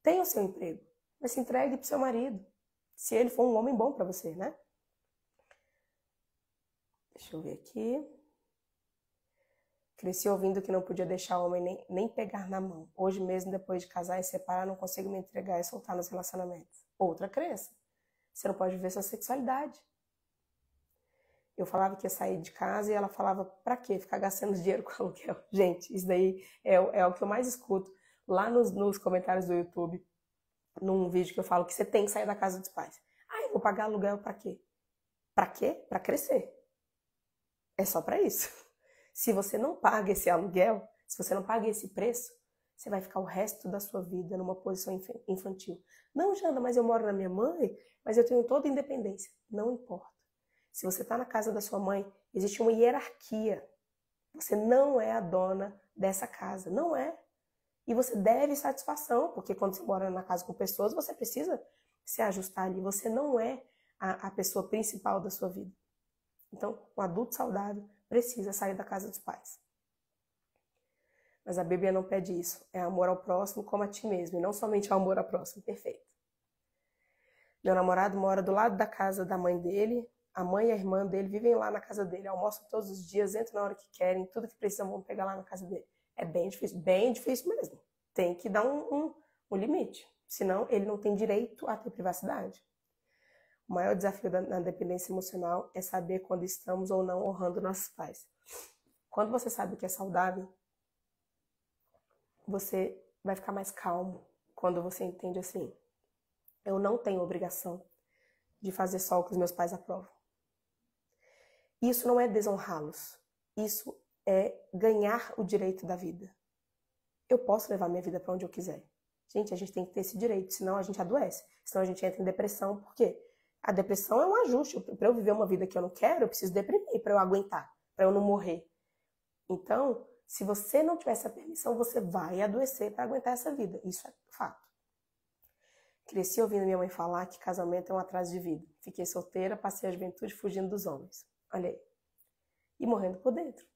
Tenha o seu emprego, mas se entregue para o seu marido, se ele for um homem bom para você, né? Deixa eu ver aqui. Cresci ouvindo que não podia deixar o homem nem pegar na mão. Hoje mesmo, depois de casar e separar, não consigo me entregar e soltar nos relacionamentos. Outra crença. Você não pode viver sua sexualidade. Eu falava que ia sair de casa e ela falava, pra quê? Ficar gastando dinheiro com aluguel. Gente, isso daí é o que eu mais escuto lá nos comentários do YouTube, num vídeo que eu falo que você tem que sair da casa dos pais. Ah, eu vou pagar aluguel pra quê? Pra quê? Pra crescer. É só pra isso. Se você não paga esse aluguel, se você não paga esse preço, você vai ficar o resto da sua vida numa posição infantil. Não, Janda, mas eu moro na minha mãe, mas eu tenho toda a independência. Não importa. Se você está na casa da sua mãe, existe uma hierarquia. Você não é a dona dessa casa. Não é. E você deve satisfação, porque quando você mora na casa com pessoas, você precisa se ajustar ali. Você não é a pessoa principal da sua vida. Então, um adulto saudável precisa sair da casa dos pais. Mas a Bíblia não pede isso. É amor ao próximo como a ti mesmo. E não somente ao amor ao próximo. Perfeito. Meu namorado mora do lado da casa da mãe dele. A mãe e a irmã dele vivem lá na casa dele. Almoçam todos os dias, entram na hora que querem. Tudo que precisam vão pegar lá na casa dele. É bem difícil mesmo. Tem que dar um limite. Senão, ele não tem direito a ter privacidade. O maior desafio na dependência emocional é saber quando estamos ou não honrando nossos pais. Quando você sabe o que é saudável, você vai ficar mais calmo quando você entende assim. Eu não tenho obrigação de fazer só o que os meus pais aprovam. Isso não é desonrá-los. Isso é ganhar o direito da vida. Eu posso levar minha vida para onde eu quiser. Gente, a gente tem que ter esse direito, senão a gente adoece. Senão a gente entra em depressão. Por quê? A depressão é um ajuste. Para eu viver uma vida que eu não quero, eu preciso deprimir para eu aguentar, para eu não morrer. Então, se você não tiver essa permissão, você vai adoecer para aguentar essa vida. Isso é fato. Cresci ouvindo minha mãe falar que casamento é um atraso de vida. Fiquei solteira, passei a juventude fugindo dos homens. Olha aí. E morrendo por dentro.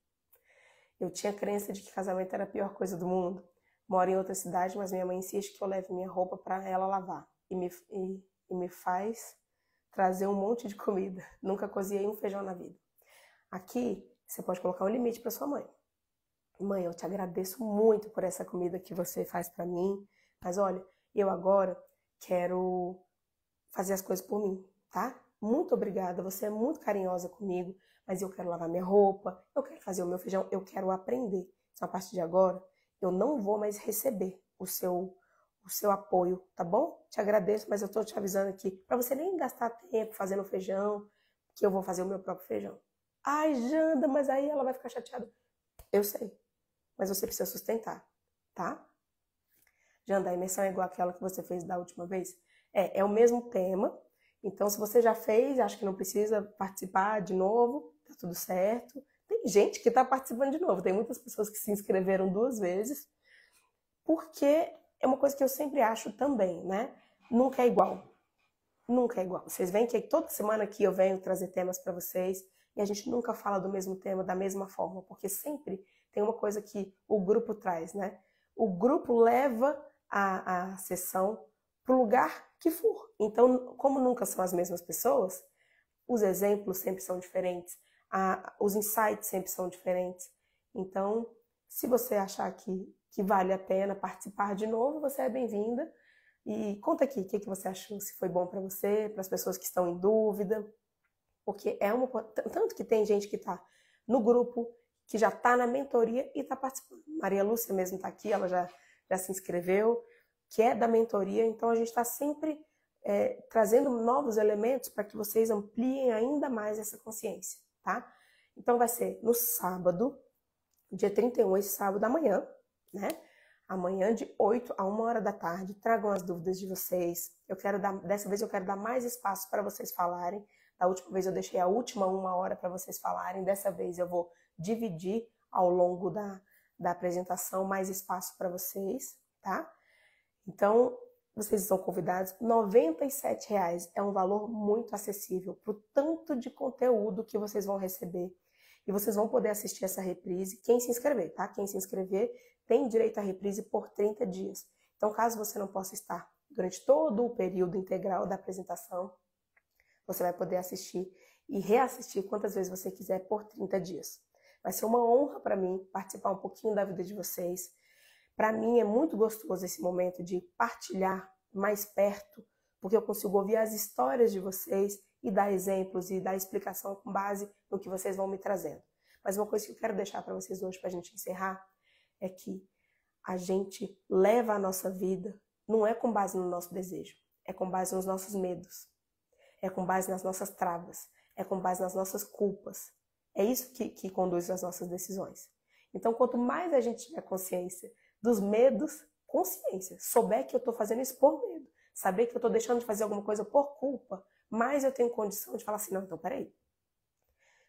Eu tinha crença de que casamento era a pior coisa do mundo. Moro em outra cidade, mas minha mãe insiste que eu leve minha roupa para ela lavar. E me faz trazer um monte de comida. Nunca cozinhei um feijão na vida. Aqui, você pode colocar um limite para sua mãe. Mãe, eu te agradeço muito por essa comida que você faz para mim. Mas olha, eu agora quero fazer as coisas por mim, tá? Muito obrigada, você é muito carinhosa comigo, mas eu quero lavar minha roupa, eu quero fazer o meu feijão, eu quero aprender. Então, a partir de agora, eu não vou mais receber o seu apoio, tá bom? Te agradeço, mas eu tô te avisando aqui, para você nem gastar tempo fazendo feijão, que eu vou fazer o meu próprio feijão. Ai, Janda, mas aí ela vai ficar chateada. Eu sei, mas você precisa sustentar, tá? Janda, a imersão é igual àquela que você fez da última vez? É o mesmo tema. Então, se você já fez, acho que não precisa participar de novo, tá tudo certo. Tem gente que está participando de novo. Tem muitas pessoas que se inscreveram 2 vezes, porque é uma coisa que eu sempre acho também, né? Nunca é igual. Nunca é igual. Vocês veem que toda semana aqui eu venho trazer temas para vocês e a gente nunca fala do mesmo tema da mesma forma, porque sempre tem uma coisa que o grupo traz, né? O grupo leva a sessão para o lugar que for. Então, como nunca são as mesmas pessoas, os exemplos sempre são diferentes, os insights sempre são diferentes. Então, se você achar que vale a pena participar de novo, você é bem-vinda. E conta aqui o que você achou, se foi bom para você, para as pessoas que estão em dúvida. Porque tanto que tem gente que está no grupo, que já está na mentoria e está participando. Maria Lúcia mesmo está aqui, ela já se inscreveu, que é da mentoria. Então, a gente está sempre trazendo novos elementos para que vocês ampliem ainda mais essa consciência, tá? Então, vai ser no sábado, dia 31, esse sábado amanhã, né? Amanhã de 8 a 1 hora da tarde. Tragam as dúvidas de vocês. Dessa vez eu quero dar mais espaço para vocês falarem. Da última vez eu deixei a última 1 hora para vocês falarem. Dessa vez eu vou dividir ao longo da apresentação mais espaço para vocês, tá? Então, vocês estão convidados. R$ 97,00 é um valor muito acessível para o tanto de conteúdo que vocês vão receber. E vocês vão poder assistir essa reprise, quem se inscrever, tá? Quem se inscrever tem direito à reprise por 30 dias. Então, caso você não possa estar durante todo o período integral da apresentação, você vai poder assistir e reassistir quantas vezes você quiser por 30 dias. Vai ser uma honra para mim participar um pouquinho da vida de vocês. Para mim é muito gostoso esse momento de partilhar mais perto, porque eu consigo ouvir as histórias de vocês e dar exemplos e dar explicação com base no que vocês vão me trazendo. Mas uma coisa que eu quero deixar para vocês hoje, para a gente encerrar, é que a gente leva a nossa vida, não é com base no nosso desejo, é com base nos nossos medos, é com base nas nossas travas, é com base nas nossas culpas. É isso que conduz as nossas decisões. Então, quanto mais a gente tiver consciência dos medos, consciência, souber que eu estou fazendo isso por medo, saber que eu estou deixando de fazer alguma coisa por culpa, mais eu tenho condição de falar assim, não, então peraí.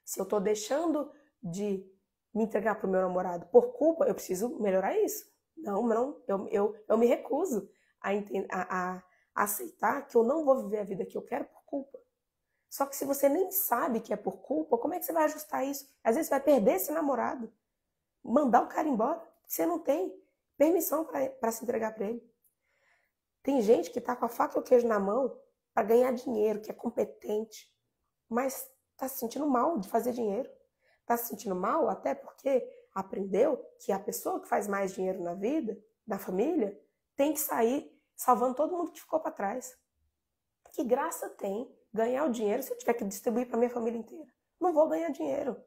Se eu estou deixando de me entregar para o meu namorado por culpa, eu preciso melhorar isso. Não, eu me recuso a aceitar que eu não vou viver a vida que eu quero por culpa. Só que se você nem sabe que é por culpa, como é que você vai ajustar isso? Às vezes você vai perder esse namorado, mandar o cara embora, porque você não tem permissão para se entregar para ele. Tem gente que está com a faca e o queijo na mão para ganhar dinheiro, que é competente, mas está se sentindo mal de fazer dinheiro. Está se sentindo mal até porque aprendeu que a pessoa que faz mais dinheiro na vida, na família, tem que sair salvando todo mundo que ficou para trás. Que graça tem ganhar o dinheiro se eu tiver que distribuir para minha família inteira? Não vou ganhar dinheiro.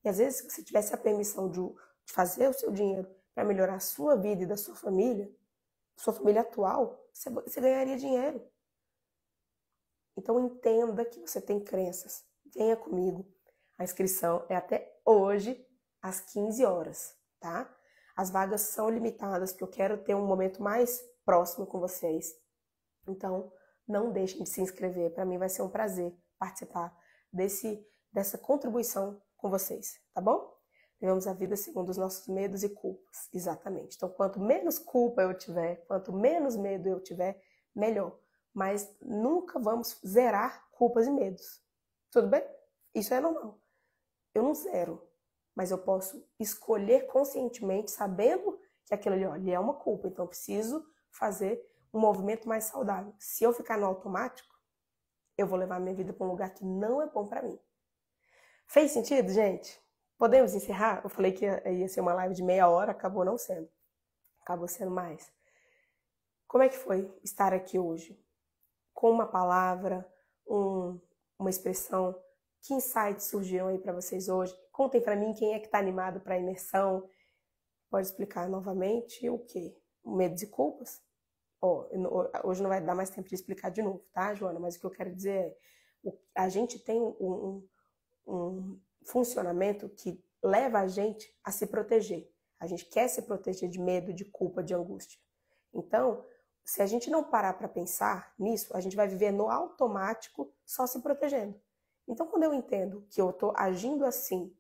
E às vezes, se você tivesse a permissão de fazer o seu dinheiro para melhorar a sua vida e da sua família atual, você ganharia dinheiro. Então entenda que você tem crenças. Venha comigo. A inscrição é até hoje, às 15 horas, tá? As vagas são limitadas, porque eu quero ter um momento mais próximo com vocês. Então, não deixem de se inscrever. Para mim vai ser um prazer participar dessa contribuição com vocês, tá bom? Vivemos a vida segundo os nossos medos e culpas. Exatamente. Então, quanto menos culpa eu tiver, quanto menos medo eu tiver, melhor. Mas nunca vamos zerar culpas e medos. Tudo bem? Isso é normal. Eu não zero, mas eu posso escolher conscientemente, sabendo que aquilo ali é uma culpa. Então, eu preciso fazer um movimento mais saudável. Se eu ficar no automático, eu vou levar minha vida para um lugar que não é bom para mim. Fez sentido, gente? Podemos encerrar? Eu falei que ia ser uma live de meia hora, acabou não sendo. Acabou sendo mais. Como é que foi estar aqui hoje? Com uma palavra, uma expressão, que insights surgiram aí para vocês hoje? Contem para mim quem é que está animado para a imersão. Pode explicar novamente o quê? Medos e culpas? Hoje não vai dar mais tempo de explicar de novo, tá, Joana? Mas o que eu quero dizer é, a gente tem um funcionamento que leva a gente a se proteger. A gente quer se proteger de medo, de culpa, de angústia. Então, se a gente não parar para pensar nisso, a gente vai viver no automático, só se protegendo. Então, quando eu entendo que eu estou agindo assim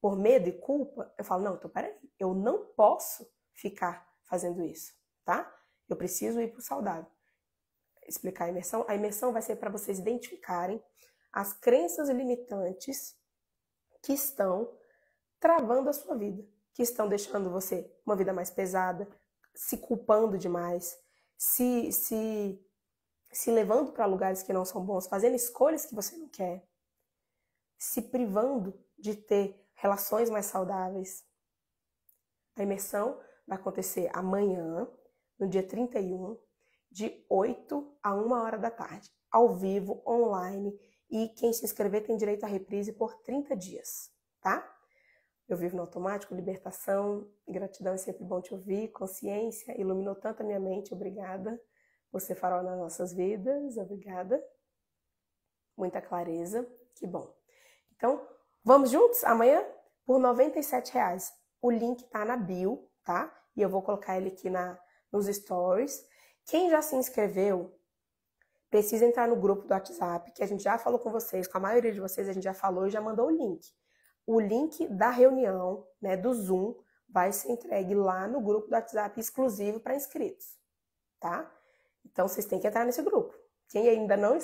por medo e culpa, eu falo, não, então peraí, eu não posso ficar fazendo isso, tá? Eu preciso ir pro saudável. Explicar a imersão. A imersão vai ser para vocês identificarem as crenças limitantes que estão travando a sua vida, que estão deixando você uma vida mais pesada, se culpando demais, se levando para lugares que não são bons, fazendo escolhas que você não quer, se privando de ter relações mais saudáveis. A imersão vai acontecer amanhã, no dia 31, de 8 a 1 hora da tarde, ao vivo, online, e quem se inscrever tem direito à reprise por 30 dias, tá? Eu vivo no automático, libertação, gratidão, é sempre bom te ouvir, consciência, iluminou tanto a minha mente, obrigada. Você farol nas nossas vidas, obrigada. Muita clareza, que bom. Então, vamos juntos amanhã por R$ 97,00. O link tá na bio, tá? E eu vou colocar ele aqui nos stories. Quem já se inscreveu, precisa entrar no grupo do WhatsApp, que a gente já falou com vocês, com a maioria de vocês a gente já falou e já mandou o link. O link da reunião, né, do Zoom, vai ser entregue lá no grupo do WhatsApp exclusivo para inscritos, tá? Então vocês têm que entrar nesse grupo. Quem ainda não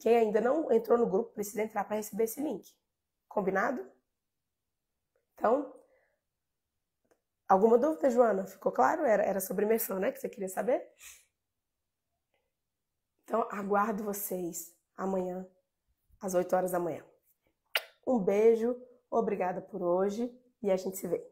quem ainda não entrou no grupo precisa entrar para receber esse link. Combinado? Então, alguma dúvida, Joana? Ficou claro? Era sobre imersão, né, que você queria saber? Então, aguardo vocês amanhã, às 8 horas da manhã. Um beijo, obrigada por hoje e a gente se vê.